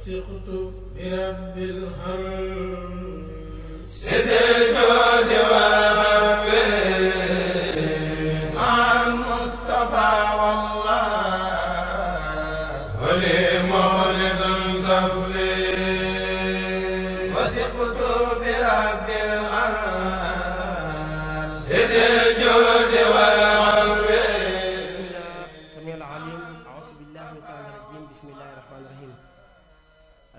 وثقت برب الهرم مع المصطفى والله ولي مولد صفي وثقت برب الهرم الجود والعفو. بسم الله السميع العليم. أعوذ بالله من الشيطان الرجيم. بسم الله الرحمن الرحيم.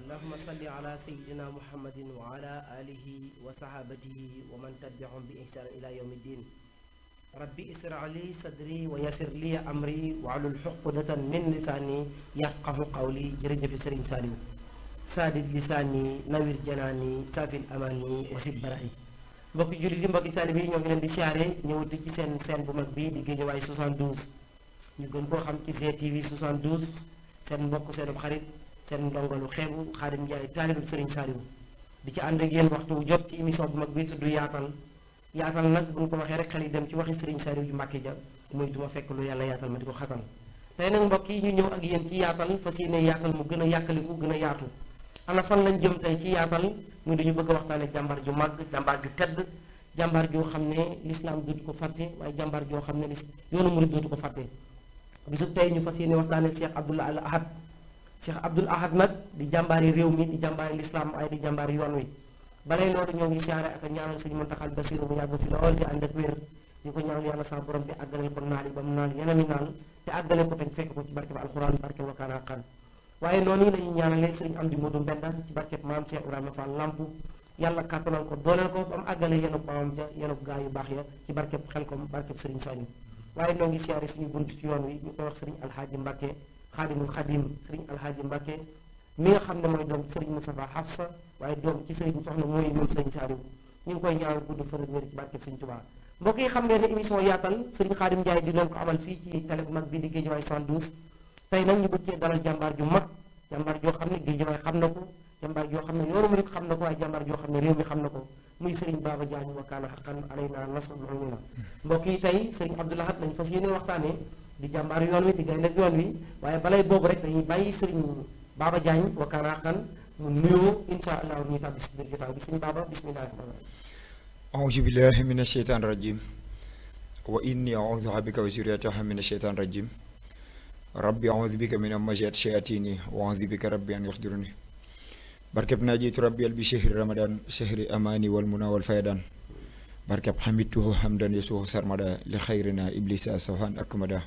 اللهم صل على سيدنا محمد وعلى آله وصحابته ومن تبعهم بإحسان إلى يوم الدين. ربي اسرع لي صدري ويسر لي أمري واحلل عقدة من لساني يفقه قولي. jërëjëf Sëriñ Saliou saadid lisaani nawir janaani saafil amaani wasit baraay. mbokki jullit yi mbokki taalibe yi ñoo ngi leen di siyaare ñëwati ci seen seen bu mag bi di Guédiawaye 72 ñu gën koo xam ci GTV 72 seen mbokk seen xarit seen ndongalu xeebu Xaadim Njaay taalibe Sëriñ Saliou di ci ànd ak yéen waxtu wu jot ci émission bu mag bi tudd yaatal nag bu ñu ko waxee rek xel yi dem ci waxi Sëriñ Saliou ju Mbàkke ja muy duma fekk lu yàlla yaatal ma di ko xatal. tey nag mbokk yi ñu ñëw ak yéen ci yaatal fas yéene yaatal mu gën a yàkkaliku gën a yaatu. ana fan lañ jëm tey ci yaatal muy dañu bëgg a waxtaane jàmbaar ju màgg jàmbaar ju tedd jàmbaar joo xam ne lislaam dootu ko fàtte waaye jàmbaar joo xam ne yoonu murid dootu ko fàtte. bisub tey ñu fas yéene waxtaane Cheikh Abdoul Ahad. Cheikh Abdoul Ahad nag di jàmbaari réew mi di jàmbaari lislaam waaye di jàmbaari yoon wi. balay loolu ñoo ngi siyaare ak a ñaanal sëñ Muntaxa Basiru mu yàgg fi lool di ànd ak wér di ko ñaanal yàlla sax borom bi àggaleel ko naal yi ba mu naal yeneen i naal te àggale ko te fekk ko ci barke ba alxuraan barke wakaana xan waaye noonu la ñuy ñaanalee sëriñ Amdi Moodu Mbenda ci barkeb maam Cheikh Ibrahima Fall Lamp yàlla kàttanal ko dooleel ko ba mu àggale yenub maamam ja yenub gaa yu baax ya ci barkeb Xelkom barkeb sëriñ Saliou waaye noo ngi siyaare suñu bunt ci yoon wi ñu koy wax sëriñ Alxaaji Mbàkke xaadimul xadim sëriñ Alxaaji Mbàkke mi nga xam ne mooy doom sëriñ Moustapha Hafsa waaye doom ci sëriñ soxna mooy moom sëriñ Saliou ñu ngi koy ñaanal gudd fan ak wér ci barkeb sëriñ Tuubaa. mbokk yi xam ngeen ne émission yaatal sëriñ Xaadim Njaay di leen ko amal fii ci télé bu mag bii di Guédiawaye 72 tey nag ñu bëgg cee dalal jàmbaar ju mag jàmbaar joo xam ne Guédiawaye xam na ko jàmbaar joo xam ne yoonu murid xam na ko waaye jàmbaar joo xam ne réew mi xam na ko muy Serigne Baba Diagne wa kaana haqqan alaynaa nasrul mu'miniin. mbokk yi tey Serigne Abdoul Ahad lañ fas yéene waxtaanee di jàmbaar yoon wi di gaynde ak yoon wi waaye balay boobu rek dañuy bàyyi Serigne Baba Diagne wa kaana haqqan mu nuyoo incha allah ñuy tàbbi si biir jotaay bi Serigne Baba bismillaahi rahmaani rahiim. auzu billaahi mina sheytaani rajiim wa inni auzu bika wa zurriyataha mina sheytaani rajiim rabbi auzu bika min amazaati shayaatini wa auzu bika rabbi an yaxduruni barkeb naa jiitu rabbi bi shahri ramadan shahri amaani wal muna wal faydan barkeb xamituhu hamdan yasuhu sarmada li xayrina iblisa safan akmada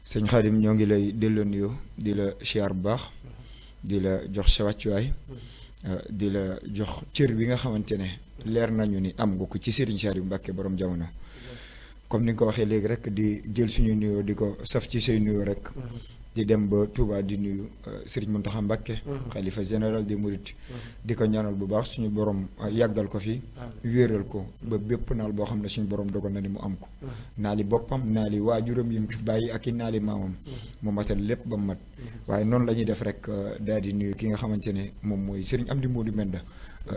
sëñ Xaadim ñoo ngi lay delloo nuyoo di la siyaar bu baax di la jox sa wàccuwaay di la jox cër bi nga xamante ne leer nañu ni am nga ko ci Serigne Saliou Mbàkke borom jamono comme ni nga ko waxee léegi rek di jël suñu nuyoo di ko saf ci say nuyoo rek di dem ba Touba di nuyu Serigne Mountakha Mbacké xalifa général des Mourides di ko ñaanal bu baax suñu borom yàggal ko fi wéeral ko ba bépp naal boo xam ne suñu borom dogal na ni mu am ko naali boppam naali waajuram yi mu fi bàyyi ak i naali maamam mu matal lépp ba mu mat waaye noonu la ñuy def rek daal di nuyu ki nga xamante ne moom mooy Serigne Amdi Moodu Mbenda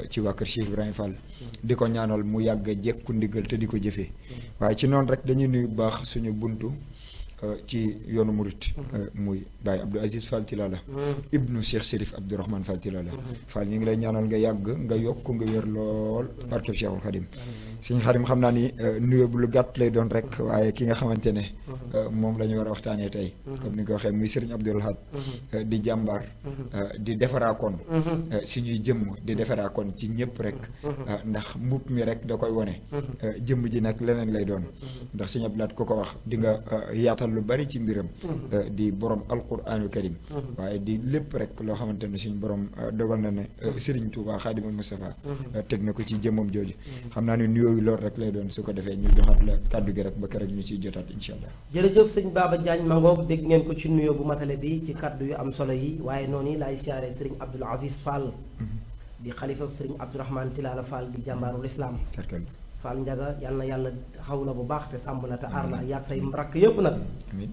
ci waa kër Cheikh Ibrahima Fall di ko ñaanal mu yàgg a jekku ndigal te di ko jëfee waaye ci noonu rek dañuy nuyu bu baax suñu buntu ci yoonu murit muy Baye Abdou Aziz Fall Tilala ibnu Cheikh Chérif Abdourahmane Fall Tilala Fall ñu ngi lay ñaanal nga yàgg nga yokk nga wér lool barkeb Cheikhul Khadim suñu Xadim xam naa ni nuyoo bu lu gàtt lay doon rek waaye ki nga xamante ne moom la ñu war a waxtaanee tey comme ni nga ko waxee muy Serigne Abdoul Ahad di jàmbaar di defaraakoon suñuy jëmm di defaraakoon ci ñëpp rek ndax mbubb mi rek da koy wone jëmm ji nag leneen lay doon ndax Serigne Abdoul Ahad ku ko wax di nga yaatal lu bari ci mbiram di borom alquraanul karim waaye di lépp rek loo xamante ne suñu borom dogal na ne Serigne Touba Xaadimul Mustafa teg na ko ci jëmmam jooju xam naa ne nuyoo yi loolu rek lay doon su ko defee ñu joxaat la kàddu gi rek ba keroog ñu ciy jotaat incha allah. jërëjëf sëñ Baba Diagne mangoog dégg ngeen ko ci nuyoo bu matale bi ci kàddu yu am solo yi waaye noonu laay siyaare Serigne Abdoul Aziz Fall di xalifa Serigne Abdourahmane Tilala Fall di jàmbaarul islam Fall Njaga yàlla xaw la bu baax te sàmm la te aar la yàgg say rakk yëpp nag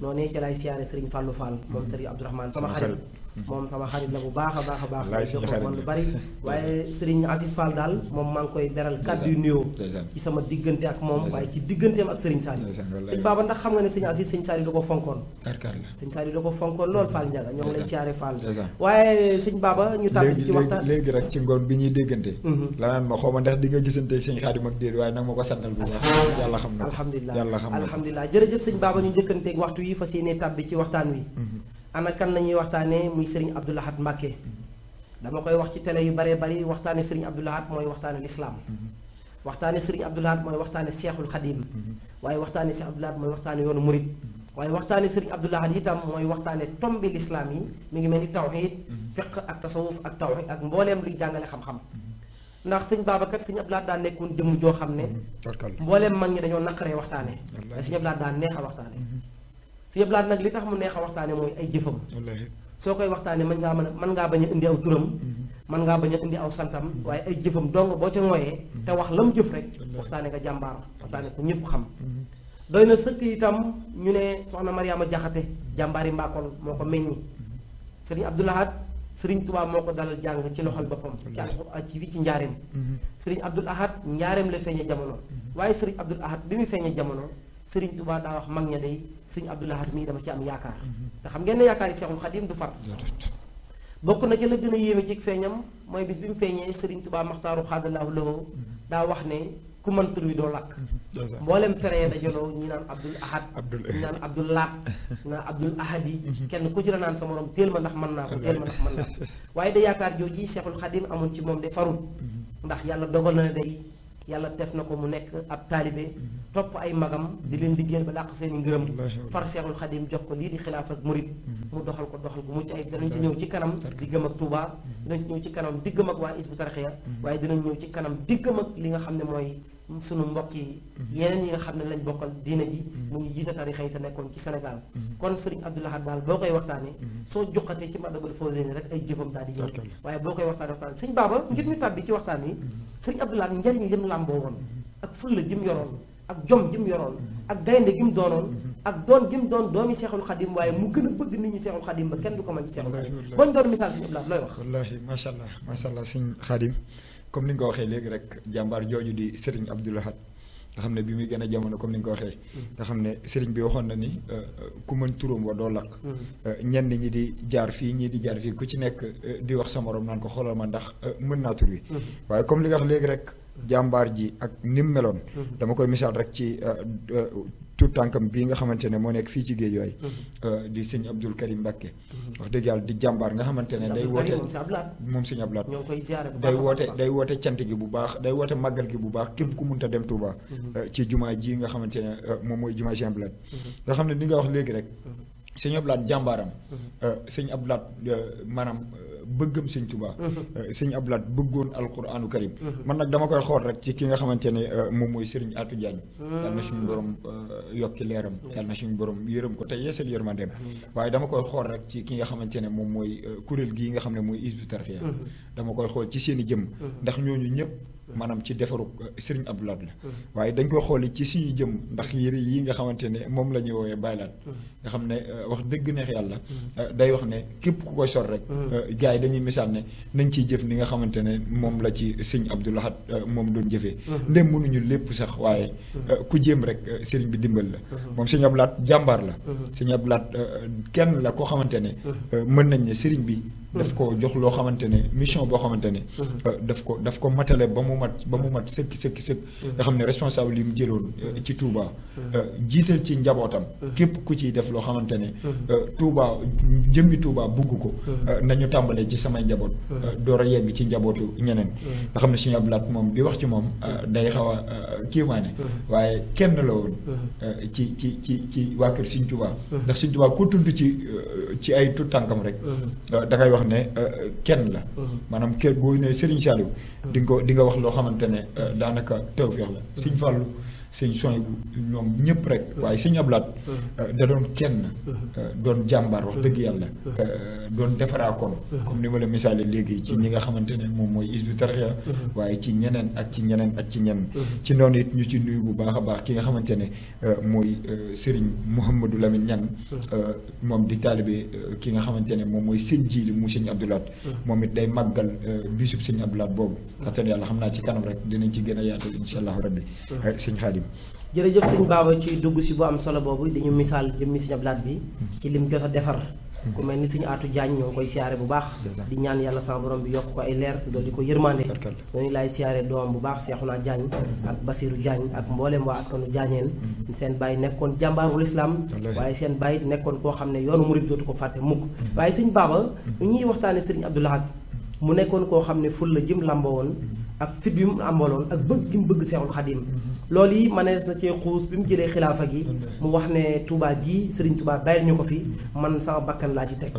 noonu ca laay siyaare Serigne Fallou Fall moom Serigne Abdourahmane sama xarit moom sama xarit la bu baax a baax a baax Wallaay may suñu jokkoo xarit man lu la. bari waaye Serigne Aziz Fall daal moom maa ngi koy beral kàddu yu nuyoo ndeysaan. ci sama diggante ak moom waaye ci digganteem ak Serigne Saliou Ndeysaan, wallaay. sëñ Baba ndax xam nga ne sëñ Aziz sëñ Saliou da ko fonkoon karkar la. sëñ Saliou da ko fonkoon lool Fall Ndiaga ñoo ngi lay Ndeysaan. siyaare Fall Ndeysaan. waaye sëñ Baba ñu tàbbi ci waxtaan léegi rek ci ngoon bi ñuy déggante. la naan ma xaw ma ndax di nga gisante sëñ Xaadim ak déet waaye nag ma ko santal bu baax. yàlla xam na ko. alhamdulilah yàlla xam na ko. alhamdulilah jërëjëf sëñ Baba ñu njëkkanteeg waxtu yi fas yéene tàbbi ci waxtaan wi ana kan la ñuy waxtaanee muy Serigne Abdou Lahad Mbacké dama koy wax ci télé yu baree bari waxtaane Serigne Abdou Lahad mooy waxtaane lislaam waxtaane Serigne Abdou Lahad mooy waxtaane Seexul Xadim waaye waxtaane Seex Abdou Lahad mooy waxtaane yoonu murit waaye waxtaane Serigne Abdou Lahad itam mooy waxtaane tombi lislaam yi mi ngi mel ni tawxiid fiq ak tasawuf ak tawxiid ak mbooleem luy jàngale xam-xam ndax sëñ Babacar sëñ Abdou Lahad daa nekkoon jëmm joo xam ne karkar la. mbooleem mag ñi dañoo naqaree waxtaane waaye sëñ Abdou Lahad daa neex a waxtaane sëñ Abdou Lahad nag li tax mu neex a waxtaane mooy ay jëfam wallaahi. soo koy waxtaane mën ngaa bañ a indi aw turam mën ngaa bañ a indi aw santam waaye ay jëfam dong boo ca ngoyee te wax la mu jëf rek waxtaane nga jàmbaar waxtaane ko ñëpp xam doy na sëkk itam ñu ne soxna Mariama Jaxate jàmbaari Mbakol moo ko meññi sëriñ Abdou Lahad sëriñ Tuubaa moo ko dalal jàng ci loxol boppam ci alxuraan ci fii ci njaareem sëriñ Abdou Lahad njaareem la feeñe jamono waaye sëriñ Abdou Lahad bi mu feeñe jamono sëriñ Tuubaa daa wax mag ña day sëriñ Abdou Lahad mii dama ci am yaakaar te xam ngeen ne yaakaar yi Seexul Xadim du far bokk na ci la gën a yéeme ci feeñam mooy bis bi mu feeñee sëriñ Tuubaa maxtaaru xaadalaahu lahu daa wax ne ku mën tur wi doo lakk mboolem feree dajaloo ñi naan Abdul Ahad ñi naan Abdul Laat ñi naan Abdul Ahad yi kenn ku ci la naan sa morom téel ma ndax mën naa ko téel ma ndax mën naa ko waaye da yaakaar jooji Seexul Xadim amoon ci moom de farut ndax yàlla dogal na ne day yàlla def na ko mu nekk ab taalibe topp ay magam di leen liggéeyal ba làq seen i ngërëm far Seexul Xadim jox ko lii di xilaaf ak murit mu doxal ko doxal gu mucc ay danañ ci ñëw ci kanam diggam ak Touba dinañ ci ñëw ci kanam diggam ak waa Hizbut Tarqiyyah waaye dinañ ñëw ci kanam diggam ak li nga xam ne mooy sunu mbokk yi yeneen yi nga xam ne lañ bokkal diina ji mu ngi jiite tarixa yi te nekkoon ci Sénégal kon Serigne Abdou Lahad daal boo koy waxtaanee soo joxatee ci Matlabul Fawzayni rek ay jëfam daal di ñëw waaye boo koy waxtaanee sëñ Baba ngir ñu tàbbi ci waxtaan yi Serigne Abdou Lahad njariñ lim làmboo woon ak fulla jim yoroon ak jom jim yoroon ak gaynde gi mu doonoon ak doon gi mu doon doomi Seexul Xadim waaye mu gën a bëgg nit ñi Seexul Xadim ba kenn du ko mën ci Seexul Xadim boo ñu doon misaal Serigne Abdou Lahad looy wax wallaahi macha allah sëñ Xaadim comme ni nga ko waxee léegi rek jàmbaar jooju di Serigne Abdou Lahad nga xam ne bi muy gën a jamono comme ni nga ko waxee nga xam ne Serigne bi waxoon na ni ku mën turam wa doo lakk ñenn ñi di jaar fii ñii di jaar fii ku ci nekk di wax sa morom naan ko xoolal ma ndax mën naa tur wi waaye comme li nga wax léegi rek jàmbaar ji ak ni mu meloon dama koy misaal rek ci tout tànkam bii nga xamante ne moo nekk fii ci Géejawaay di sëñ Abdul Karim Mbacké wax dëgg yàlla di jàmbaar nga xamante ne day woote moom sëñ Abdou Lahad ñoo ngi koy ziare bu day woote cant gi bu baax day woote màggal gi bu baax képp ku munta dem Touba ci jumaa ji nga xamante ne moom mooy jumaa Sëñ Abdou Lahad nga xam ne ni nga wax léegi rek sëñ Abdou Lahad jàmbaaram sëñ Abdou Lahad maanaam bëggam sëñ Touba sëñ Abdou Lahad bëggoon alquraanu karim man nag dama koy xool rek ci ki nga xamante ne moom mooy Serigne Atou Diagne yàlla na suñu borom yokki leeram yàlla na suñu borom yërëm ko te yeesal yërmandeem waaye dama koy xool rek ci ki nga xamante ne moom mooy kuréel gii nga xam ne mooy Hizbut Tarqiyyah dama koy xool ci seen i jëm ndax ñooñu ñëpp maanaam ci defaru Serigne Abdou Lahad la waaye dañ koy xool ci suñu jëm ndax yëre yi nga xamante ne moom la ñuy woowee baylaat nga xam ne wax dëgg neex yàlla day wax ne képp ku koy sor rek gars yi dañuy misaal ne nañ ciy jëf ni nga xamante ne moom la ci sëñ Abdou Lahad moom doon jëfee ndem mënuñu lépp sax waaye ku jéem rek Serigne bi dimbal la moom sëñ Abdou Lahad jàmbaar la sëñ Abdou Lahad kenn la koo xamante ne mën nañ ne Serigne bi daf ko jox loo xamante ne mission boo xamante ne daf ko matale ba mu mat sëkk nga xam ne responsable yi mu jëloon ci Touba jiital ci njabootam képp ku ciy def loo xamante ne Touba jëmmi Touba bugg ko nañu tàmbalee ci samay njaboot door a yegg ci njabootu ñeneen nga xam ne Sëñ Abdou Lahad moom di wax ci moom day xaw a kiimaane waaye kenn la woon ci waa kër Sëñ Touba ndax Sëñ Touba ku tudd ci ay tout tànkam rek da ngay wax ne kenn la maanaam kër boo ne Serigne Saliou di nga wax loo xamante ne daanaka tawfeex la Sëñ Fallu sëñ soñ bu ñoom ñëpp rek waaye sëñ Ablaat da doon kenn doon jàmbaar wax dëgg yàlla doon defaraakoon comme ni ma la misaale léegi ci ñi nga xamante ne moom mooy Hizbut Tarqiyyah waaye ci ñeneen ak ci ñeneen ak ci ñenn ci noonu it ñu ci nuyu bu baax a baax ki nga xamante ne mooy Serigne Mouhamadou Lamine Niang moom di taalibe ki nga xamante ne moom mooy sëñ Jili mu sëñ Abdoulaat moom it day màggal bisub sëñ Abdoulaat boobu kattan yàlla xam naa ci kanam rek dinañ ci gën a yaatal insha allahu rabbi sëñ Xaadim jërëjëf sëñ Baba ci dugg si bu am solo boobu dañu misaal jëmmi sëñ Abdoulaat bi ci lim jot a defar ku mel ni sëñ Aatu Jaañ ñoo ngi koy siyaare bu baax di ñaan yàlla sama borom bi yokk ko ay leer te dool di ko yërmande noonu laay siyaare doomam bu baax Seexuna Jaañ ak Basiru Jaañ ak mbooleem waa askanu Jaañeen seen bàyyi nekkoon jàmbaarul islam waaye seen bàyyi nekkoon koo xam ne yoonu murid dootu ko fàtte mukk waaye sëñ Baba ñuy waxtaane sëriñ Abdou Lahad mu nekkoon koo xam ne ful la jëm làmboo woon ak fit bi mu àmbaloon ak bëgg gi mu bëgg Seexul Xadim loolu yi manees na cee xuus bi mu jëlee xilaafa gi mu wax ne Touba gii Serigne Touba bàyyil ñu ko fi man sama bakkan laa ci teg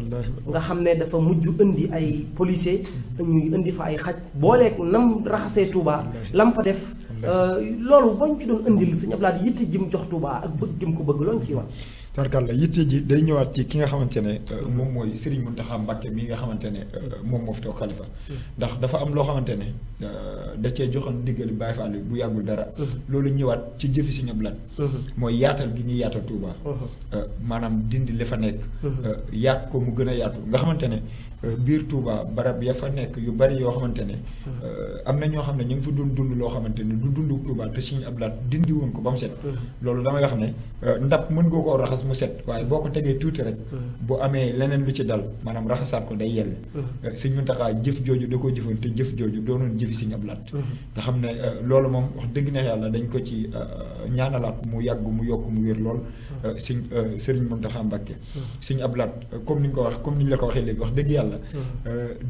nga xam ne dafa mujj indi ay policier ñuy indi fa ay xaj booleeg nam raxasee Touba lam fa def loolu bañ ci doon indil Sëñ Abdou Lahad yitte ji mu jox Touba ak bëgg gi mu ko bëgg loolu ciy wax tarkal la yitte ji day ñëwaat ci ki nga xamante ne moom mooy Serigne Mountakha Mbacké mi nga xamante ne moom moo fi toog xalifa ndax dafa am loo xamante ne da cee joxoon diggali Baye Fall bu yàggul dara loolu ñëwaat ci jëfi Serigne Abdou Lahad mooy yaatal gi ñuy yaatal Touba maanaam dindi li fa nekk yaat ko mu gën a yaatu nga xamante ne biir Touba barab ya fa nekk yu bari yoo xamante ne am na ñoo xam ne ñu ngi fa dund loo xamante ne du dund Touba te Serigne Abdou Lahad dindi woon ko ba mu set loolu damay wax ne ndab mën nga koo raxas mu set waaye boo ko tegee tuuti rek bu amee leneen lu ci dal maanaam raxasaat ko day yell Sëñ Muntaxa jëf jooju da koo jëfoon te jëf jooju doonoon jëfi Sëñ Abdou Lahad nga xam ne loolu moom wax dëgg na yàlla dañ ko ci ñaanalaat mu yàgg mu yokk mu wér lool Sëriñ Muntaxa Mbacké Sëñ Abdou Lahad comme ni nga ko wax comme ni ñu la ko waxee léegi wax dëgg yàlla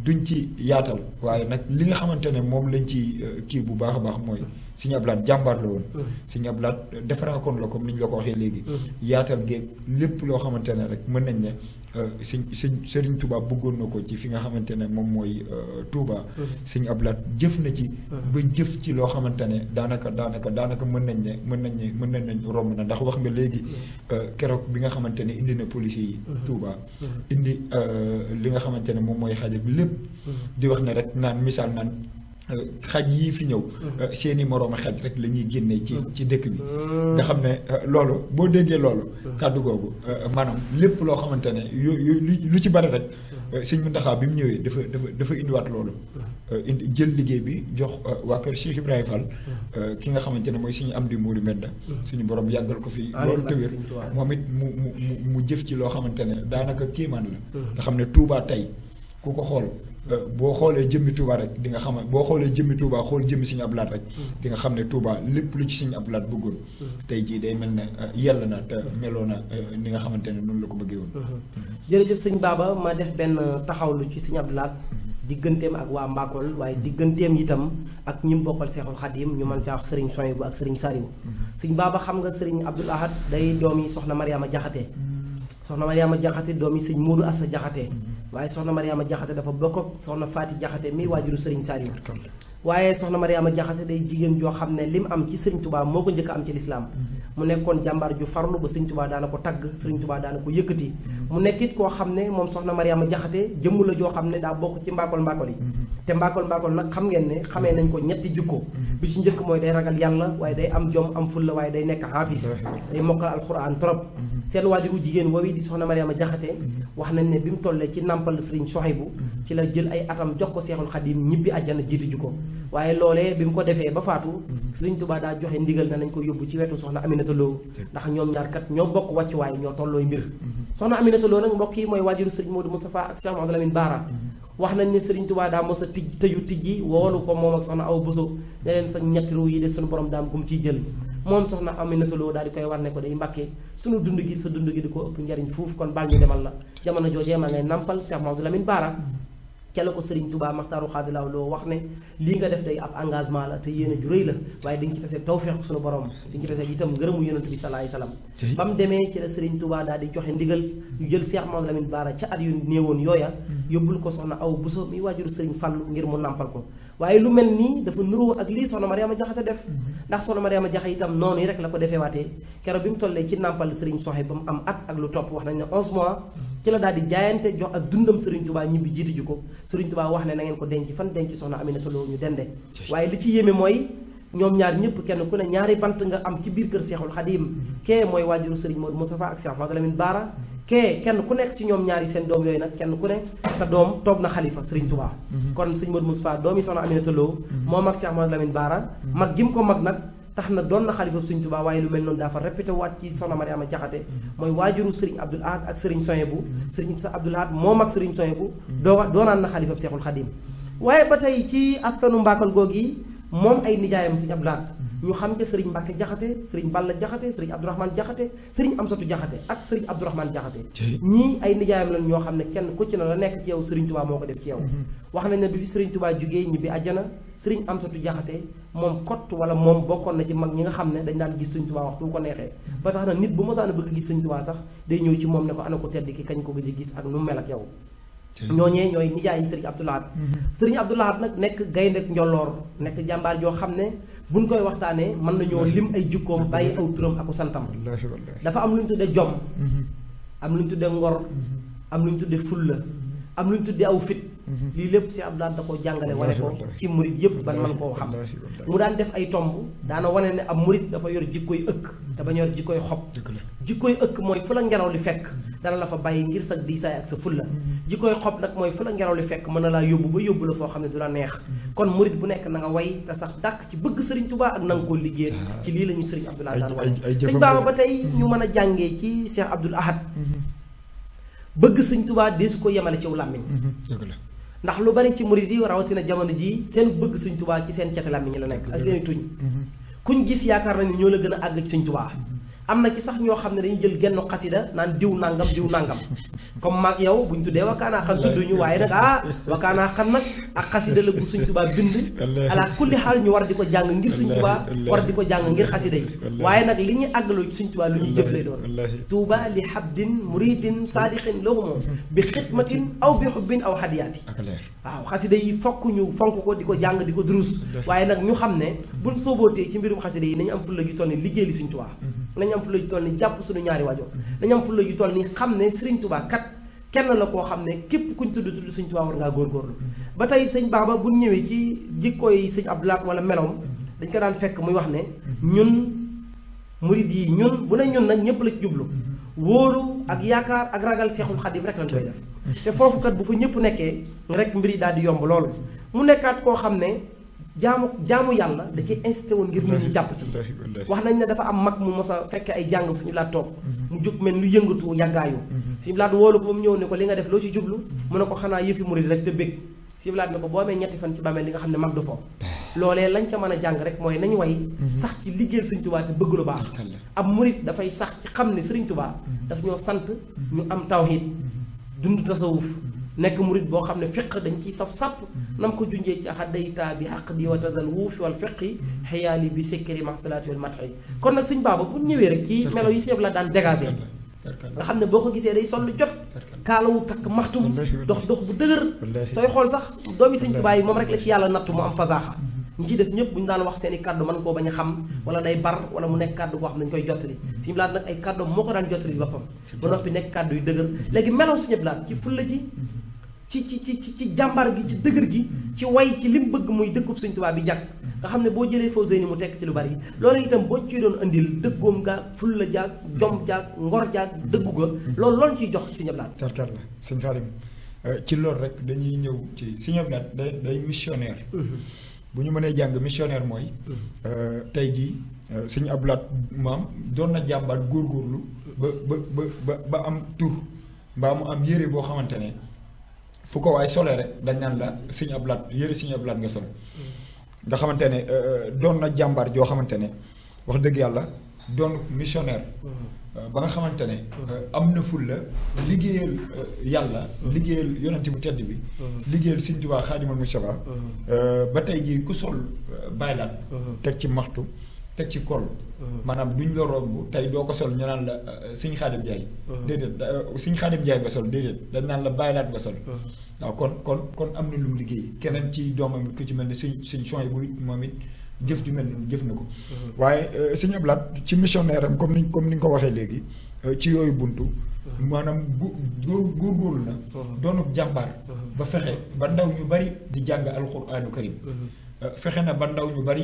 duñ ci yaatal waaye nag li nga xamante ne moom lañ ci kii bu baax a baax mooy Sëñ Abdou Lahad jàmbaar la woon Sëñ Abdou Lahad defaraakoon la comme ni ñu la ko waxee léegi yaatal geeg lépp loo xamante ne rek mën nañ ne Sëriñ Touba bëggoon na ko ci fi nga xamante ne moom mooy Touba Sëñ Abdou Lahad jëf na ci ba jëf ci loo xamante ne daanaka mën nañ ne romb na ndax wax nga léegi keroog bi nga xamante ne indi na policiers yi Touba indi li nga xamante ne moom mooy xaj ak lépp di wax ne rek naan misaal naan xaj yii fi ñëw seeni moroom xaj rek la ñuy génnee ci dëkk bi nga xam ne loolu boo déggee loolu kàddu googu maanaam lépp loo xamante ne lu ci bari rek Sëñ Muntaxa bi mu ñëwee dafa indiwaat loolu indi jël liggéey bi jox waa kër Cheikh Ibrahima Fall ki nga xamante ne mooy suñu am di Mourou Medda suñu borom yàggal ko fi loolu tëwér moom it mu jëf ci loo xamante ne daanaka kéemaan la nga xam ne Touba tey ku ko xool boo xoolee jëmmi Touba rek di nga xam boo xoolee jëmmi Touba xool jëmmi Sëñ Abdou Lahad rek di nga xam ne Touba lépp lu ci Sëñ Abdou Lahad bëggoon tey jii day mel ne yàlla na te meloo na ni nga xamante ne noonu la ko bëggee woon. jërëjëf sëñ Baba ma def benn taxawlu ci Sëñ Abdou Lahad digganteem ak waa Mbakol waaye digganteem itam ak ñi mu bokkal Seexul Xadim ñu mën caa wax Serigne Soyibu ak Serigne Saliou sëñ Baba xam nga Serigne Abdou Lahad day doom yi soxna Mariama Jaxate soxna Mariama Jaxate doom yi sëñ Moodu Assa Jaxate waaye soxna Mariama Jaxate dafa bokk ak soxna Faati Jaxate mi waajuru Serigne Saliou waaye soxna Mariama Jaxate day jigéen joo xam ne lim am ci Serigne Touba moo ko njëkk am ci lislaam mu nekkoon jàmbaar ju farlu ba Serigne Touba daana ko tagg Serigne Touba daana ko yëkkati mu nekk it koo xam ne moom soxna Mariama Jaxate jëmm la joo xam ne daa bokk ci mbaakol yi te mbaakol nag xam ngeen ne xamee nañ ko ñetti jikko bi ci njëkk mooy day ragal yàlla waaye day am jom am fulla waaye day nekk haafis day mokkal alxuraan trop seen waajuru jigéen woowi di soxna Mariama Jaxate wax nañ ne bi mu tollee ci nàmpal Serigne Sohaybu ci la jël ay atam jox ko Seexul Xadim ñibbi àjjana jiitu ju ko waaye loolee bi mu ko defee ba faatu Serigne Touba daa joxe ndigal na nañ ko yóbbu ci wetu soxna Aminata Lo ndax ñoom ñaar kat ñoo bokk wàccuwaay ñoo tollooy mbir soxna Aminata Lo nag mbokk yi mooy waajuru Serigne Modou Moustapha ak Cheikh Mouhamadou Lamine Bara wax nañ ne Serigne Touba daa mos a tëju tijji woolu ko moom ak soxna Awa Bousso ne leen sa ñetti ru yi de suñu borom daam gum ciy jël moom soxna Aminata Lo daal di koy war ne ko day mbàkkee suñu dund gi sa dund gi di ko ëpp njariñ fuuf kon bal ñu demal la jamono joojee ma ngay nampal Cheikh Mouhamadou Lamine Bara ca la ko Serigne Touba Maxtaaru Xaadilaaw loo wax ne lii nga def day ab engagement la te yéen a ju rëy la waaye dañ ci tase tawfeex suñu borom dañ ci tase itam ngërëmu yonent bi salaay salaam ba mu demee ci la Serigne Touba daal di joxe ndigal ñu jël Cheikh Mamadou Lamine Bara ca at yu néewoon yooya yóbbul ko soxna Awa Bousso mi waajuru Serigne Fallou ngir mu nàmpal ko waaye lu mel nii dafa nuroo ak lii soxna Mariama Jaxate def ndax soxna Mariama Jaxate itam noonu yi rek la ko defee waatee keroog bi mu tollee ci nàmpal Serigne Soxe ba mu am at ak lu topp wax nañ ne 11 mois ci la daal di jaayante jox ak dundam Serigne Touba ñibbi jiitu ji ko Serigne Touba wax ne na ngeen ko denc fan denc soxna Aminata Lo ñu dende waaye li ci yéeme mooy ñoom ñaar ñëpp kenn ku ne ñaari bant nga am ci biir kër Seexul Xadim kee mooy waajuru Serigne Modou Moustapha ak Cheikh Mamadou Lamine Bara kee kenn ku nekk ci ñoom ñaari seen doom yooyu nag kenn ku ne sa doom toog na xalifa Serigne Touba kon Serigne Modou Moustapha doomi soxna Aminata Lo moom ak Cheikh Mamadou Lamine Bara mag gi mu ko mag nag tax na doon na xalifa Serigne Touba waaye lu mel noonu dafa répété waat ci soxna Mariama Jaxate mooy waajuru Serigne Abdoul Ahad ak Serigne Soyebu Serigne Abdoul Ahad moom ak Serigne Soyebu doonaan na xalifa Seexul Xadim waaye ba tey ci askanu Mbakal googi moom ay nijaayam Serigne Abdoul Ahad ñu xam ca Serigne Mbacke Jaxate Serigne Balla Jaxate Serigne Abdourahmane Jaxate Serigne Amsatu Jaxate ak Serigne Abdourahmane Jaxate ñii ay nijaayam lañ ñoo xam ne kenn ku ci na la nekk ci yow Serigne Touba moo ko def ci yow wax nañ ne bi fi Serigne Touba jugee ñibbi àjjana Serigne Amsatu Jaxate moom kott wala moom bokkoon na ci mag ñi nga xam ne dañ daan gis Serigne Touba waxtu bu ko neexee ba tax na nit bu mosaan a bëgg gis Serigne Touba sax day ñëw ci moom ne ko ana ko tedd ki kañ ko gëj a gis ak nu mel ak yow ñooñee ñooy nijaay yi Serigne Abdoul Ahad Serigne Abdoul Ahad nag nekk gaynde ak njolloor nekk jàmbaar joo xam ne buñ koy waxtaanee mën nañoo lim ay jukkoom bàyyi aw turam ak santam dafa am lu ñu tuddee jom am lu ñu tuddee ngor am lu ñu tuddee fulla am lu ñu tuddee aw fit lii lépp si Abdoul Ahad da ko jàngale wane ko ci murit yépp ban man koo xam mu daan def ay tomb daana wane ne am murit dafa yor jikkooy ëkk te bañ yor jikkooy xob jikkooy ëkk mooy fu la ngelaw li fekk dana la fa bàyyi ngir sa diisaay ak sa fulla jikkooy xob nag mooy fu la ngelaw li fekk mën na laa yóbbu ba yóbbu la foo xam ne du la neex kon murit bu nekk na nga way te sax dàkk ci bëgg Serigne Touba ak na nga koo liggéey ci lii la ñu Serigne Abdoul Ahad daan wane sëñ Baba ba tey ñu mën a jàngee ci Cheikh Abdoul Ahad bëgg Serigne Touba deesu ko yemale ciw làmmiñ ndax lu bari ci murit yi rawatina jamono ji seen bëgg Serigne Touba ci seen cati làmmiñ la nekk ak seeni tuñ kuñ gis yaakaar na ni ñoo la gën a àgg ci Serigne Touba am na ci sax ñoo xam ne dañuy jël genn xasida naan diw nangam comme maag yow bu ñu tuddee wakaanaa xan tudduñu waaye nag wakaanaa xan nag ak xasida la bu Sëñ Tuubaa bind ala kulli xaal ñu war di ko jàng ngir Sëñ Tuubaa war di ko jàng ngir xasida yi waaye nag li ñuy àggaloo ci Sëñ Tuubaa lu ñuy jëf lay doon tuuba li habdin muridin saadiqin lahumoo bi xidmatin aw bi xubbin aw hadiyaati waaw xasida yi fokk ñu fonk ko di ko jàng di ko durus waaye nag ñu xam ne buñ soobootee ci mbirum xasida yi nañu am fulla ju toll ni liggéey li Sëñ Tuubaa nañu am fulla ju toll ni jàpp suñu ñaari waajur nañu am fulla ju toll ni xam ne Sëriñ Tuubaa kat kenn la koo xam ne képp kuñ tudd Sëriñ Tuubaa war ngaa góorgóorlu ba tey sëñ Baba bu ñëwee ci jikkooy sëñ Abdou Lahad wala meloom dañ ko daan fekk muy wax ne ñun murid yi ñun bu ne ñun nag ñëpp la ci jublu wóolu ak yaakaar ak ragal Seexul Xadim rek lañ koy def te foofu kat bu fa ñëpp nekkee rek mbir yi daal di yomb loolu mu nekkaat koo xam ne jaamu yàlla da ciy insisté woon ngir nit ñi jàpp ci wax nañ ne dafa am mag mu mos a fekke ay jàng suñu laat toog mu jóg mel lu yëngatu yàggaayu suñu laat woolu ko ba mu ñëw ne ko li nga def loo ci jublu mu ne ko xanaa yëfi murid rek te bëgg suñu laat ne ko boo amee ñetti fan ci bàmmeel li nga xam ne mag du fo loolee lañ ca mën a jàng rek mooy nañ way sax ci liggéeyal Sëriñ Tuubaa te bëgg lu baax ab murid dafay sax ci xam ne Sëriñ Tuubaa daf ñoo sant ñu am tawhid dund tasawuf nekk murid boo xam ne fiq dañ ciy saf sàpp nam ko junjee ci xaddayta bi xaq di wa tasal wuufi wal fiqi xëyaali bi sikkiri maxsalaati wal matxi kon nag sëñ Baba bu ñëwee rek ci melo yi sëñ la daan dégagé nga xam ne boo ko gisee day sol lu jot kaalawu takk maxtum dox bu dëgër sooy xool sax doomi Sëñ Tuubaa yi moom rek la ci yàlla nattu mu am fasaaxa ñi ci des ñëpp bu ñu daan wax seen i kàddu mën koo bañ a xam wala day bar wala mu nekk kàddu koo xam ne dañu koy jottali Sëñ Abdou Lahad nag ay kàddu moo ko daan jottali boppam ba noppi nekk kàddu yu dëgër léegi melaw Sëñ Abdou Lahad ci fulla ji ci jàmbar gi ci dëgër gi ci way ci li mu bëgg muy dëkkub Sëñ Tuubaa bi jàkk nga xam ne boo jëlee Fawzeyni mu tekk ci lu bari loolu itam boo ciy doon indil dëggoom gaag fulla jaag jom jaag ngor jaag dëggu ga loolu ciy jox Sëñ Abdou Lahad tarkar la sëñ Xaadim ci loolu rek dañuy ñëw ci Sëñ Abdou Lahad day missionnaire bu ñu mënee jàng missionnaire mooy tey jii Sëñ Abdou Lahad maam doon na jàmbaat góorgóorlu ba am tur mbaa mu am yére boo xamante ne fu ko waaye solee rek dañ naan la Sëñ Abdou Lahad yére Sëñ Abdou Lahad nga sole nga xamante ne doon na jàmbaar joo xamante ne wax dëgg yàlla doon missionnaire ba nga xamante ne am na ful la liggéeyal yàlla liggéeyal yonente bu tedd bi liggéeyal Sëñ Tuubaa Xaadimal Mustafaa ba tey jii ku sol baylaat teg ci maxtu teg ci kol maanaam duñ la romb tey doo ko sol ñu naan la Sëñ Xaadim Njaay déedéet Sëñ Xaadim Njaay nga sol déedéet dañ naan la baylaat nga sol waaw kon am na lu mu liggéey keneen ci doomam ku ci mel ni suñ son yi buy moom it jëf ju mel ni jëf na ko waaye Sëñ Abdou Lahad ci missionnaire am comme ni nga ko waxee léegi ci yooyu buntu maanaam góorgóorlu na doonu jàmbaar ba fexe ba ndaw ñu bari di jàng alquraanu karim fexe na ba ndaw ñu bari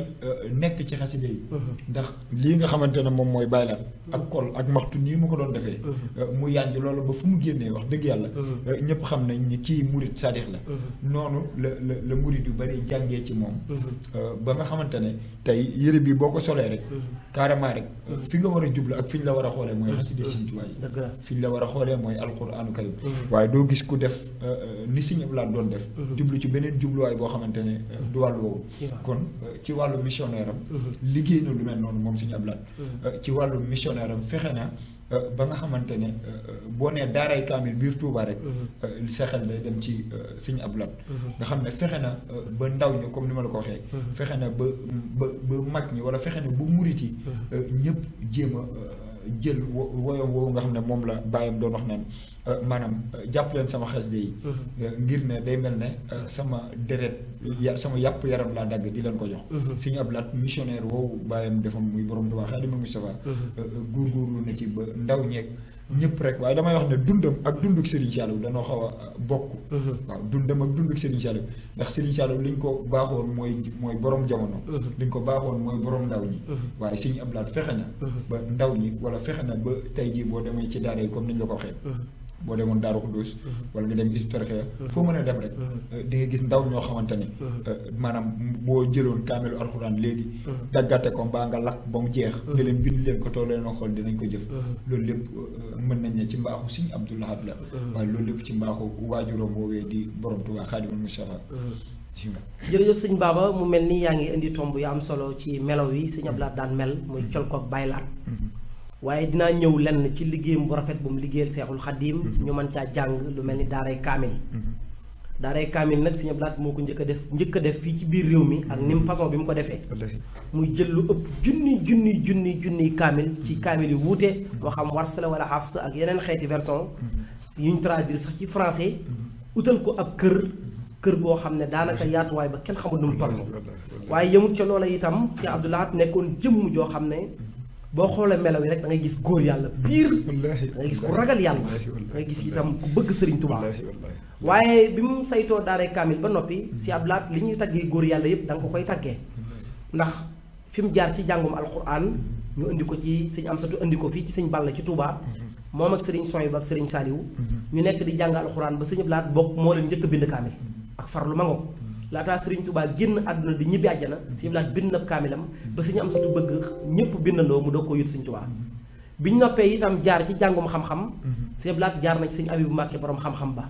nekk ci xaside yi ndax lii nga xamante ne moom mooy baylaat ak kol ak maxtu nii mu ko doon defee mu yànj loolu ba fu mu génnee wax dëgg yàlla ñëpp xam nañ ni kii murit sadix la noonu la murit yu bari jàngee ci moom ba nga xamante ne tey yëre bi boo ko solee rek carrément rek fi nga war a jublu ak fi ñu la war a xoolee mooy xaside Sëñ Tuubaa yi fi ñu la war a xoolee mooy alquraanu karim waaye doo gis ku def ni Sëñ Abdou Lahad doon def jublu ci beneen jubluwaay boo xamante ne du wàllu woowu kon ci wàllu missionnaire am liggéey na lu mel noonu moom Sëñ Abdou Lahad ci wàllu missionnaire am fexe na ba nga xamante ne boo nee daaray kaamil biir Touba rek sa xel day dem ci Sëñ Abdou Lahad nga xam ne fexe na ba ndaw ñi comme ni ma la ko waxee fexe na ba mag ñi wala fexe na bu murit yi ñëpp jéem a jël woyom woowu nga xam ne moom la bàyyam doon wax naan maanaam jàpp leen sama xasida yi ngir ne day mel ne sama deret sama yàpp yaram laa dagg di leen ko jox Sëñ Abdou Lahad missionnaire woowu bàyyam defoon muy borom Tuubaa Xaadimal Mustafaa góorgóorlu na ci ba ndaw ñeeg ñëpp rek waaye damay wax ne dundam ak dunduk Serigne Saliou danoo xaw a bokk waaw dundam ak dunduk Serigne Saliou ndax Serigne Saliou liñ ko baaxoon mooy borom jamono liñ ko baaxoon mooy borom ndaw ñi waaye Sëñ Abdou Lahad fexe na ba ndaw ñi wala fexe na ba tey jii boo demee ci daara yi comme niñ la ko waxee boo demoon Daaru Xudoos wala nga dem Hizbut Tarqiyyah foo mën a dem rek di nga gis ndaw ñoo xamante ne maanaam boo jëloon kaamelu alxuraan léegi daggate ko mbaa nga lakk ba mu jeex nga leen bind leen ko tool leen xool dinañ ko jëf loolu lépp mën nañ ne ci mbaaxu Sëñ Abdou Lahad la waaye loolu lépp ci mbaaxu waajuram woowee di borom Tuubaa Xaadimal Mustafaa jërëjëf sëñ Baba mu mel ni yaa ngi indi tomb yu am solo ci melaw yi Sëñ Abdou Lahad daan mel muy col koog baylaat waaye dinaa ñëw lenn ci liggéeyam bu rafet bu mu liggéeyal Seexul Xadiim ñu mën caa jàng lu mel ni daaray kaamil daaray kaamil nag Sëñ Abdou Lahad moo ko njëkk a def fii ci biir réew mi ak ni mu façon bi mu ko defee muy jël lu ëpp junniy kaamil ci kaamil yu wuute moo xam Wars la wala Hafs ak yeneen xeeti version yuñ traduire sax ci français utal ko ab kër goo xam ne daanaka yaatuwaay ba kenn xamul nu mu toll waaye yemut ca loola itam Sëñ Abdou Lahad nekkoon jëmm joo xam ne boo xoolee melaw yi rek da ngay gis góor yàlla biir da ngay gis ku ragal yàlla da ngay gis itam ku bëgg Sëriñ Tuubaa waaye bi mu saytoo daaray kaamil ba noppi Sëñ Abdou Lahad li ñuy taggee góor yàlla yëpp da nga ko koy taggee ndax fi mu jaar ci jàngum alxuraan ñu indi ko ci Sëñ Amsatu indi ko fii ci Sëñ Balla ci Touba moom ak Sëriñ Sohaybu ak Sëriñ Saliou ñu nekk di jàng alxuraan ba Sëñ Abdou Lahad bokk moo leen njëkk a bind kaamil ak farlu ma ngoog laataa Sëriñ Tuubaa génn àdduna di ñibbi àjjana Sëñ Abdou Lahad bind na kaamilam ba Sëñ Amsatu bëgg ñëpp bindandoo mu doog ko yut Sëñ Tuubaa biñ noppee itam jaar ci jàngum xam-xam Sëñ Abdou Lahad jaar na ci Sëñ Abibu Mbàkke borom xam-xam ba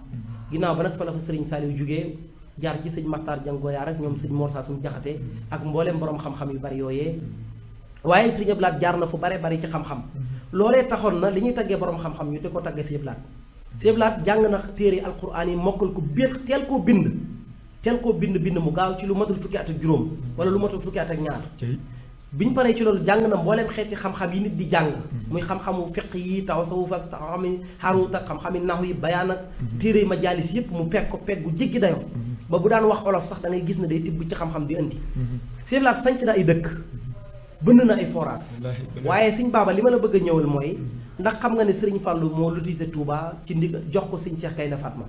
ginnaaw ba nag fa la fa Sëriñ Saliou jugee jaar ci Sëñ Maxtaar Jang Goyaar ak ñoom Sëñ Mor Saasum Jaxate ak mbooleem borom xam-xam yu bari yooyee waaye Sëñ Abdou Lahad jaar na fu bare bari ci xam-xam loolee taxoon na li ñuy taggee borom xam-xam ñu di ko taggee Sëñ Abdou Lahad Sëñ Abdou Lahad jàng na téere alquraan yi mokkal ko biir teel koo bind mu gaaw ci lu matul fukki at ak juróom wala lu matul fukki at ak ñaar bi ñu paree ci loolu jàng na mbooleem xeeti xam-xam yi nit di jàng muy xam-xamu fiq yi tasawuf ak xam-xami xaruut ak xam-xami naxu yi bayaan ak téere majaalis yépp mu pegg ko pegg gu jéggi dayoo ba bu daan wax olof sax da ngay gis ne day tibb ci xam-xam di indi Sëñ Abdou Lahad sanc na ay dëkk bënn na ay forage waaye Sëñ Baba li ma la bëgg a ñëwal mooy ndax xam nga ne Sëriñ Fàllu moo lotise Touba ci ndig jox ko Sëñ Seex Gaynde Fatma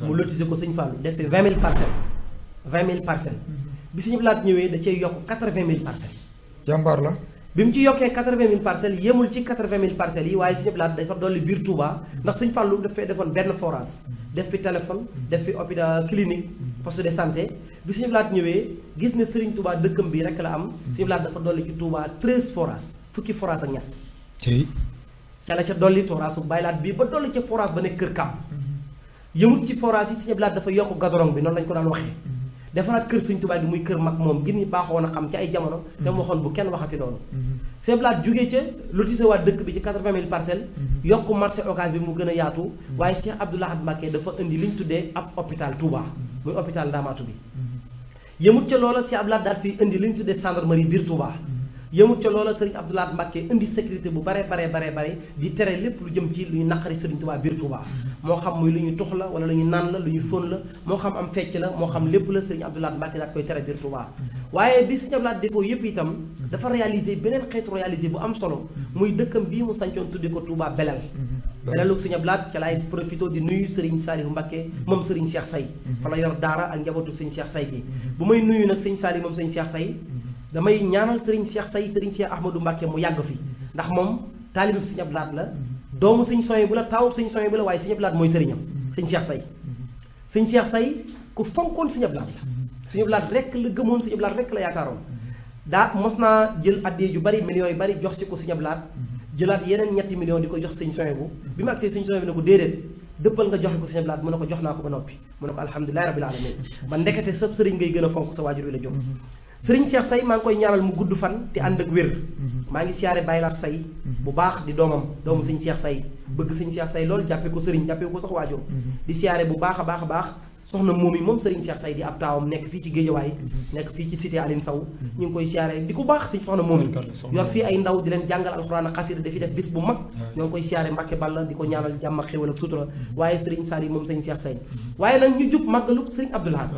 mu lotise ko Sëñ Fàllu def fi 20 000 parcelles bi Sëñ Abdou Lahad ñëwee da cee yokk 80 000 parcelles jàmbaar la bi mu ci yokkee 80 000 parcelles yemul ci 80 000 parcelles yi waaye Sëñ Abdou Lahad dafa dolli biir Touba ndax Sëñ Fàllu dafay defoon benn forage def fi téléphone def fi hôpital clinique poste de santé bi Sëñ Abdou Lahad ñëwee gis ne Sëriñ Touba dëkkam bi rek la am Sëñ Abdou Lahad dafa dolli ci Touba 13 forages fukki forage ak ñett ca la ca dolli forage su Baay Laat bii ba dolli ca forage ba nekk Kër Kàbb yëmut ci forage yi Sëñ Abdou Lahad dafa yokk gadorong bi noonu lañ ko daan waxee defaraat kër Sëñ Tuubaa gi muy kër mag moom gi ni baaxoon a xam ci ay jamono te mu waxoon bu kenn waxati loolu sëñ Abdou Lahad jógee ca lotissé waa dëkk bi ci 80 000 parcelles. yokk marché Ocass bi mu gën a yaatu. waaye Cheikh Abdou Lahad Mbacké dafa indi li ñu tuddee ab hôpital Touba muy hôpital Ndamatou bi. yëmut ca loola Cheikh Abdou Lahad daal fi indi li ñu tuddee gendarmerie biir Touba. yëmut ca loola Serigne Abdou Lahad Mbacké indi sécurité bu bare di tere lépp lu jëm ci lu ñu naqari Serigne Touba biir Touba. moo xam muy lu ñu tux la wala lu ñu naan la lu ñu fóon la moo xam am fecc la moo xam lépp la Serigne Abdou Lahad Mbacké daal koy tere biir Touba. waaye bi Serigne Abdou Lahad defoo yëpp itam dafa réaliser beneen xeetu réaliser bu am solo muy dëkkam bii mu sancoon tuddee ko Touba Belel. Belelu Serigne Abdou Lahad ca laay profité di nuyu Serigne Saliou Mbacké moom Serigne Cheikh Say. fa la yor daara ak njabootu Serigne Cheikh Say gi. bu may nuyu nag Serigne Saliou moom Serigne Cheikh Say damay ñaanal Serigne Cheikh Say Serigne Cheikh Ahmadou Mbacké mu yàgg fi ndax moom taalibe bi Serigne Abdou Lahad la doomu Serigne Soye bu la taawub Serigne Soye bu la waaye Serigne Abdou Lahad mooy sëriñam Serigne Cheikh Say. Serigne Cheikh Say ku fonkoon Serigne Abdou Lahad la Serigne Abdou Lahad rekk la gëmoon Serigne Abdou Lahad rekk la yaakaaroon daa mos naa jël addee yu bari millions yu bari jox si ko Serigne Abdou Lahad jëlaat yeneen ñetti millions di ko jox Serigne Soye bu bi ma agsee Serigne Soye bu ne ko déedéet dëppal nga joxe ko Serigne Abdou Lahad mu ne ko jox naa ko ba noppi mu ne ko alhamdulilahi rabbil alamin ba ndekete sa sëriñ ngay gën a fonk sa waajur wi la jóg Serigne Cheikh Say maa ngi koy ñaanal mu gudd fan te ànd ak wér maa ngi siyaare Baylaat Say bu baax di doomu Serigne Cheikh Say bëgg Serigne Cheikh Say loolu jàppee ko sëriñ jàppee ko sax waajur di siyaare bu baax a baax soxna moom yi moom Serigne Cheikh Say di ab taawam nekk fii ci Géejawaay nekk fii ci cité Aline Sow ñu ngi koy siyaare di ko baax si soxna moom yi yor fii ay ndaw di leen jàngal alxuraan ak xasida dafi def bis bu mag ñoo ngi koy siyaare Mbàkke Balla di ko ñaanal jàmm ak xéwal ak sutura waaye Serigne Saliou moom Serigne Cheikh Say waaye nag ñu jub màggalu Serigne Abdou Lahad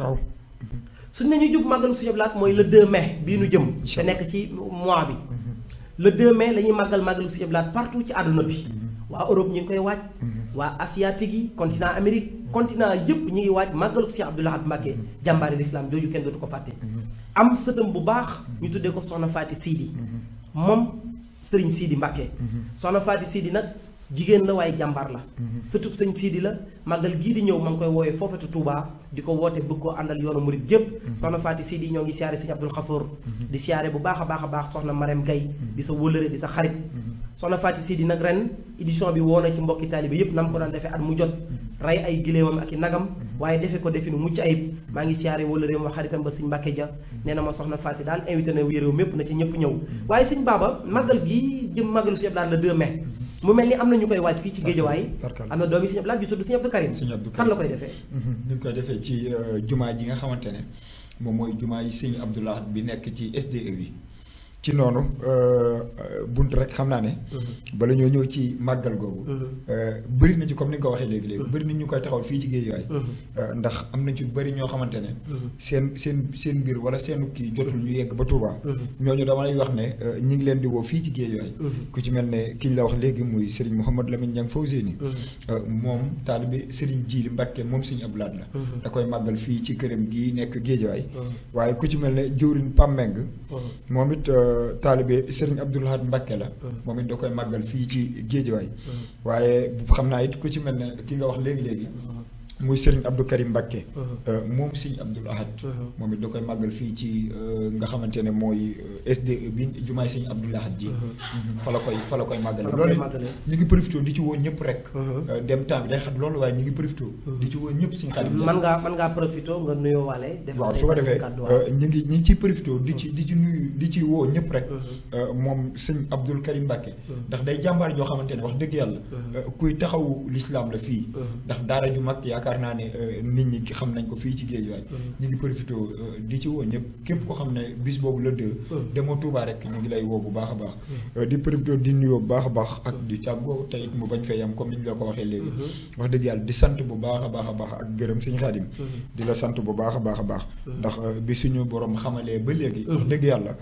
suñ ne ñu jub màggalu Serigne Abdou Lahad mooy le 2 mai bii nu jëm te nekk ci mois bi le 2 mai la ñuy màggalu Serigne Abdou Lahad partout ci àdduna bi waa Europe ñu ngi koy waaj waa asiatique yi continent Amérique continent yëpp ñu ngi waaj màggalu Cheikh Abdou Lahad Mbacké jàmbaari l'islam jooju kenn dootu ko fàtte am sëtam bu baax ñu tuddee ko soxna Faati Sidi moom Serigne Sidi Mbacké soxna Faati Sidi nag jigéen la waaye jàmbaar la sëtub sëñ Sidi la màggal gii di ñëw ma ngi koy woowee foofatu Touba di ko woote bëgg koo àndal yoonu murit gépp soxna Faati Sidi ñoo ngi siyaare sëñ Abdul Xafoor di siyaare bu baax a baax soxna Marème Gaye di sa wëllëre di sa xarit soxna Faati Sidi nag ren édition bi woo na ci mbokki taalibe yépp na mu ko daan defee at mu jot rey ay giléemam ak i nagam waaye defe ko defi nu mucc ayib maa ngi siyaare wëllëreem wa xaritam ba sëñ Mbàkke Ja nee na ma soxna Faati daal invité na réew mépp na ci ñëpp ñëw waaye sëñ Baba màggal gi jëm màggalu Sëñ Abdou Lahad le 2 mai mu mel ni am na ñu koy waaj fii ci Géejawaay am na doomi Sëñ Abdou Lahad ju tudd Sëñ Abdou Karim fan la koy defee ñu ngi koy defee ci jumaa ji nga xamante ne moom mooy jumaa yi Sëñ Abdou Lahad bi nekk ci SDE bi ci noonu bunt rek xam naa ne bala ñoo ñëw ci màggal googu bëri na ci comme ni nga ko waxee léegi bëri na ñu koy taxawal fii ci Géejawaay ndax am na ci bëri ñoo xamante ne seen mbir wala seenu kii jotul ñu yegg ba Touba ñooñu dama lay wax ne ñi ngi leen di woo fii ci Géejawaay ku ci mel ne ki ñu la wax léegi muy Serigne Mouhamadou Lamine Niang Fawzeyni moom taalibe Serigne Djili Mbacké moom Sëñ Abdou Lahad la da koy màggal fii ci këram gii nekk Géejawaay waaye ku ci mel ne jëwriñ Pameng moom it taalibe Serigne Abdou Lahad Mbacké la moom it da koy màggal fii ci Géejawaay waaye xam naa it ku ci mel ne ki nga wax léegi muy Serigne Abdou Karim Mbacké moom Sëñ Abdou Lahad moom it da koy màggal fii ci nga xamante ne mooy SDE bi jumaay Sëñ Abdou Lahad ji fa la koy màggale loolu ñu ngi profité di ci woo ñëpp rek dem temps bi day xat loolu waaye ñu ngi profité di ci woo ñëpp suñu xarit man ngaa profité nga nuyoo waale waaw su ko defee ñu ngi ciy profité di ci nuyu di ci woo ñëpp rek moom Sëñ Abdou Karim Mbacké ndax day jàmbaar ñoo xamante ne wax dëgg yàlla kuy taxawu l'islam la fii ndax daara ju mag yaakaar naa ne nit ñi xam nañ ko fii ci Géejawaay ñu ngi profité di ci woo ñëpp képp ko xam ne bis boobu la demoo Touba rek ñu ngi lay woo bu baax a baax di profité di nuyoo bu baax a baax ak di tàggoo te it mu bañ fee yam comme ni ñu la ko waxee léegi wax dëgg yàlla di sant bu baax a baax ak gërëm Sëñ Xaadim di la sant bu baax a baax ndax bi suñu borom xamalee ba léegi wax dëgg yàlla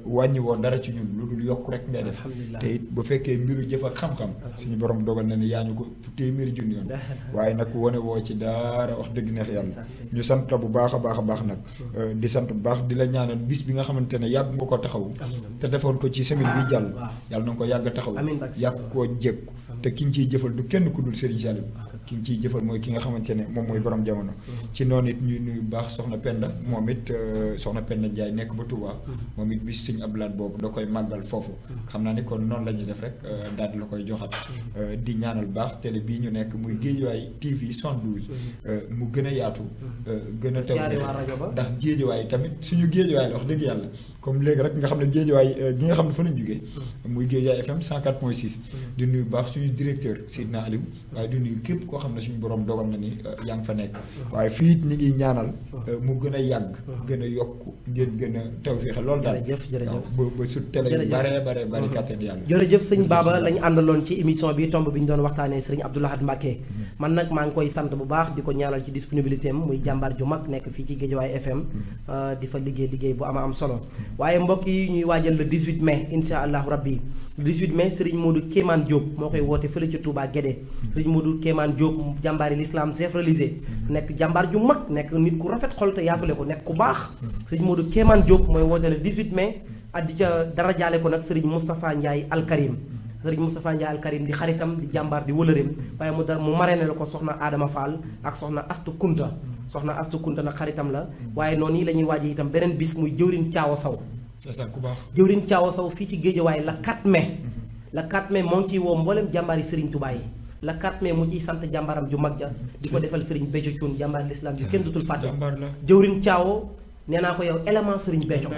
wàññi woo dara ci ñun lu dul yokk rek ngay def te it bu fekkee mbiru jëf ak xam-xam suñu borom dogal na ne yaa ñu ko téeméeri junni yoon waaye nag wane woo ci daara wax dëgg neex yàlla ñu sant la bu baax a baax nag di sant bu baax di la ñaanal bis bi nga xamante ne yàgg nga ko taxaw te defoon ko ci semaine bi jàll yàlla na nga ko yàgg taxaw yàgg koo jékku te ki ñu ciy jëfal du kenn ku dul Serigne Saliou ki ñu ciy jëfal mooy ki nga xamante ne moom mooy borom jamono ci noonu it ñuy nuyu baax soxna Penda moom it soxna Penda Ndiaye nekk ba Touba moom it bis suñu ablaat boobu da koy màggal foofu xam naa ni kon noonu la ñuy def rek daal di la koy joxat di ñaanal baax télé bii ñu nekk muy Guédiawaye TV 112 mu gën a yaatu gën a taw ndax Guédiawaye tamit suñu Guédiawaye la wax dëgg yàlla comme léegi rek nga xam ne Guédiawaye gi nga xam ne fa lañ jógee muy Guédiawaye FM 104.6 di nuyu baax suñu directeur Seydina Aliou waaye di nuyu képp koo xam ne suñu borom dogal na ni yaa ngi fa nekk waaye fii it ñu ngi ñaanal mu gën a yàgg gën a yokk ngeen gën a tawfeex loolu daal jërëjëf ba su télé yu bare bari kàttan yàlla jërëjëf sëñ Baba lañu àndaloon ci émission bi tomb bi ñu doon waxtaanee sëriñ Abdou Lahad Mbacké man nag maa ngi koy sant bu baax di ko ñaanal ci disponibilité am muy jàmbaar ju mag nekk fii ci Guédiawaye FM di fa liggéey bu am solo waaye mbokk yi ñuy waajal le 18 mai insha allahu rabbi le 18 mai Serigne Modou Kéemaan Diop moo koy woote fële ca Touba Guédé Serigne Modou Kéemaan Diop jàmbaari l'islam chef religieux nekk jàmbaar ju mag nekk nit ku rafet xol te yaatule ko nekk ku baax Serigne Modou Kéemaan Diop mooy woote le 18 mai addi ca dara jaale ko nag Serigne Moustapha Ndiaye Al Karim Serigne Moustapha Ndiaye Al Karim di xaritam di jàmbaar di wëlëreem waaye mu marraine la ko soxna Adama Fall ak soxna Astu Kunta nag xaritam la waaye noonu yi la ñuy waaje itam beneen bis muy jëwriñ Caawa Saw ku baax jëwriñ Caawa Saw fii ci Guédiawaye la 4 mai la 4 mai moo ngi ciy woo mboolem jàmbaari Serigne Touba yi la 4 mai mu ciy sant jàmbaaram ju mag ja di ko defal Serigne Béthio Thioune jàmbaar l'islam ju kenn dutul fàtte jëwriñ Caawa nee naa ko yow élément Serigne Béthio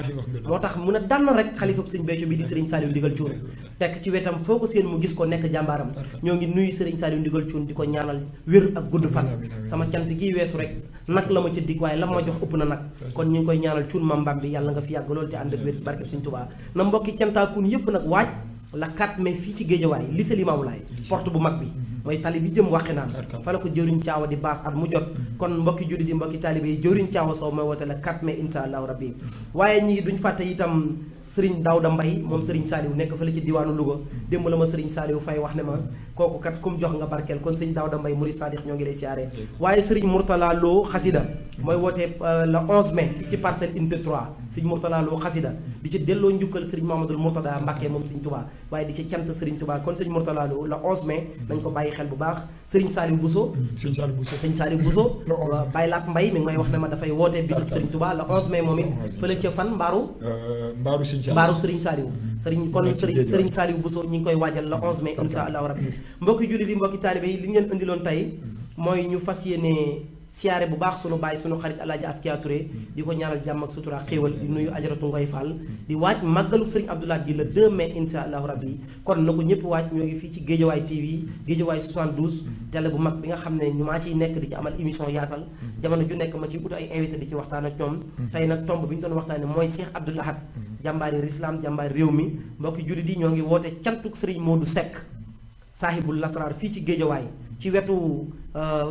moo tax mun a dànn rek xalifab Serigne Béthio bi di Serigne Saliou Ndigal Thioune tekk ci wetam foo ko seen mu gis ko nekk jàmbaaram ñoo ngi nuyu Serigne Saliou Ndigal Thioune di ko ñaanal wér ak gudd fan sama cant gii weesu rek nag la ma ca dig waaye la ma jox ëpp na nag kon ñu ngi koy ñaanal Thioune Mambam bi yàlla nga fi yàgg loolu te ànd ak wér ci barkeb Serigne Touba na mbokki cantaakuun yépp nag waaj la 4 mai fii ci Guédiawaye lycée Limamoulaye porte bu mag bi mooy tali bi jëm waxi naan fa la ko jëwriñ Caawa di baas at mu jot kon mbokki jullit yi mbokki taalibe yi jëwriñ Caawa Sow mooy woote la 4 mai insha allahu rabbi waaye ñi duñ fàtte itam Serigne Daouda Mbaye moom Serigne Saliou nekk fële ci diwaanu Louga démb la ma Serigne Saliou Faye wax ne ma kooku kat kum jox nga barkeel kon Serigne Daouda Mbaye Murid Sadikh ñoo ngi lay siyaare waaye Serigne Mourtala Lo xasida mooy woote le 11 mai fi ci Parcelles Unité 3 Serigne Mourtala Lo xasida di ci delloo njukkal Serigne Mamadou Mourtada Mbacké moom Serigne Touba waaye di ci cant Serigne Touba kon Serigne Mourtala Lo le 11 mai nañ ko bàyyi xel bu baax Serigne Saliou Bousso Serigne Saliou Bousso Baye Laat Mbaye mi ngi may wax ne ma dafay woote bisub Serigne Touba le 11 mai moom it fële ca fan mbaaru Serigne Saliou Serigne Saliou Bousso ñi ngi koy waajal le 11 mai insha allahu rabbi mbokki jullit yi mbokki taalibe yi li ñu leen indiloon tey mooy ñu fas yéene siyaare bu baax sunu baay sunu xarit Alaaji Askia Touré di ko ñaanal jàmm ak sutura xéewal di nuyu ajaratu Ngoy Fall di waaj màggalu Serigne Abdou Lahad gi le 2 mai insha allahu rabbi kon na ko ñëpp waaj ñoo ngi fii ci Guédiawaye TV Guédiawaye 72 télé bu mag bi nga xam ne ñu maa ciy nekk di ci amal émission yaatal jamono ju nekk ma ciy ut ay invité di ci waxtaan ak ñoom tey nag tomb bi ñu doon waxtaane mooy Cheikh Abdou Lahad jàmbaari l'islam jàmbaari réew mi mbokki jullit yi ñoo ngi woote cantuk Serigne Modou Seck saahibul lasrar fii ci Guédiawaye ci wetu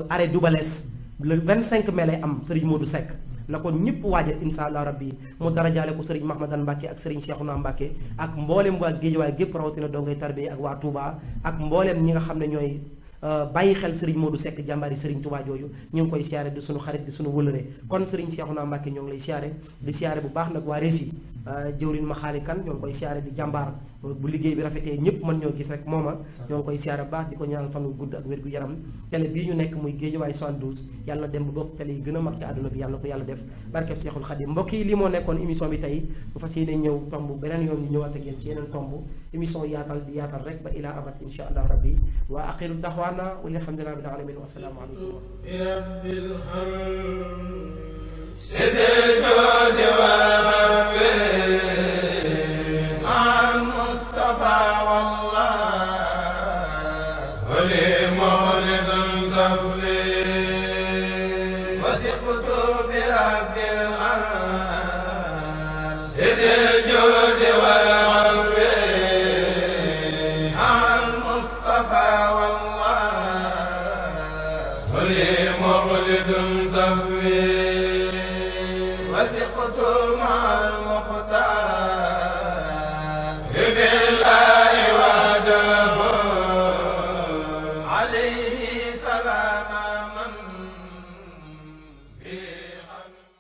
arrêt Doubalès le 25 mai lay am Serigne Modou Seck na ko ñëpp waajal insha allah rabbi mu darajaale ko Serigne Mahmadan Mbacké ak Serigne Cheikhouna Mbacké ak mboolem waa Guédiawaye gépp rawatina dongay tarbiya ak waa Touba ak mboolem ñi nga xam ne ñooy bàyyi xel Serigne Modou Seck jàmbaari Serigne Touba jooju ñu ngi koy siyaare di suñu xarit di suñu wëlëre kon Serigne Cheikhouna Mbacké ñoo ngi lay siyaare di siyaare bu baax nag waa Rési jëwrin ma xaali kan ñoo ngi koy siyaare di jàmbaar bu liggéey bi rafetee ñëpp mën ñoo gis rek mooma ñoo ngi koy siyaare bu baax di ko ñaanal fan wu gudd ak wér gu yaram télé bii ñu nekk muy Guédiawaye 72 yàlla na dem ba bokk télé yi gën a mag ci àdduna bi yàlla na ko yàlla def barkeb Seexul Xadim mbokk yi lii moo nekkoon émission bi tey bu fas yéene ñëw tomb beneen yoon ñu ñëwaat ak yéen ci yeneen tomb émission yaatal di yaatal rek ba ilaa abad insha allah rabbi wa axiru daxwaana walhamdulillahi rabbil alamin wa salaamu وثقت مع